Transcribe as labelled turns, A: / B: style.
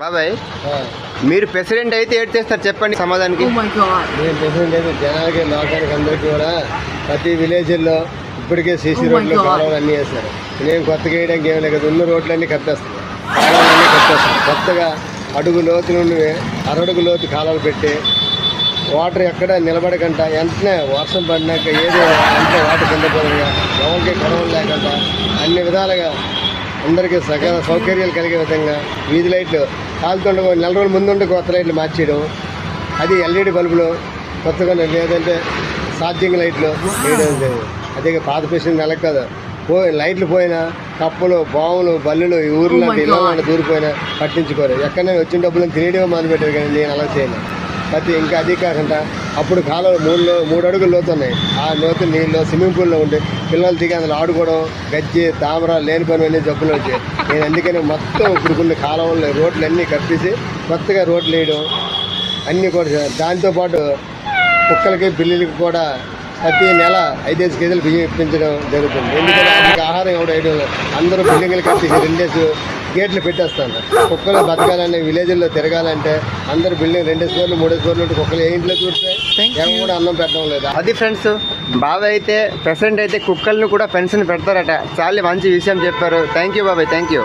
A: బాబాయ్ మీరు ప్రెసిడెంట్ అయితే ఏడ్ చేస్తారు చెప్పండి సమాధానానికి.
B: నేను ప్రెసిడెంట్ అయితే జనాలకి లోకానికి అందరికీ కూడా ప్రతి విలేజ్లో ఇప్పటికే సీసీ రోడ్లు కాలువలు అన్నీ వేస్తారు. నేను కొత్తగా వేయడానికి ఏం లేదు, ఉన్న రోడ్లన్నీ కట్టేస్తాను, కాలువలన్నీ కట్టేస్తాను. కొత్తగా అడుగు లోతు నుండి అరడుగు లోతు కాలువలు పెట్టి వాటర్ ఎక్కడ నిలబడకుండా వెంటనే వర్షం పడినాక ఏదో అంటే వాటర్ కింద పోగా ఎవరికి గొడవలు లేకుండా అన్ని విధాలుగా అందరికీ సకల సౌకర్యాలు కలిగే విధంగా వీధి లైట్లు కాలుతుండ నెల రోజుల ముందుండి కొత్త లైట్లు మార్చేయడం, అది ఎల్ఈడి బల్బులు కొత్తగా లేదంటే ఛార్జింగ్ లైట్లు వేయడం. అదే పాత పేషెంట్ నెలకు కదా లైట్లు పోయినా కప్పులు బావులు బల్లులు ఈ ఊర్లో ఇళ్ళ దూరిపోయినా పట్టించుకోరు. ఎక్కడైనా వచ్చిన డబ్బులను తినేయడం మొదలుపెట్టారు, కానీ నేను అలా చేయను. ప్రతి ఇంకా అది కాకుండా అప్పుడు కాలం మూడు అడుగులు లోతు ఉన్నాయి. ఆ లోతు నీళ్ళు స్విమ్మింగ్ పూల్లో ఉండి పిల్లలు దిగి అందులో ఆడుకోవడం, గజ్జి తామర లేని పని అన్నీ జబ్బులు వచ్చాయి. నేను అందుకని మొత్తం ఇప్పుడు కొన్ని కాలంలో రోడ్లు అన్నీ కప్పేసి కొత్తగా రోడ్లు వేయడం అన్నీ కూడా. దాంతోపాటు కుక్కలకి బిల్లులకి కూడా ప్రతి నెల 5 కేజీలు బియ్యం ఇప్పించడం జరుగుతుంది. ఎందుకంటే అందుకు ఆహారం ఎవరు వేయడం లేదు. అందరూ బిల్డింగ్లు కట్టేసి 2 గేట్లు పెట్టేస్తాను. కుక్కలు బతకాలని విలేజ్లో తిరగాలంటే అందరూ బిల్డింగ్ 2 ఫ్లోర్లు 3 ఫ్లోర్లు ఉంటే కుక్కలు ఏ ఇంట్లో చూస్తే ఎవరు కూడా అన్నం పెట్టడం లేదు.
A: అది ఫ్రెండ్స్, బాబాయ్ అయితే ప్రెసిడెంట్ అయితే కుక్కలను కూడా పెన్షన్ పెడతారట. చాలా మంచి విషయం చెప్పారు. థ్యాంక్ యూ బాబాయ్, థ్యాంక్ యూ.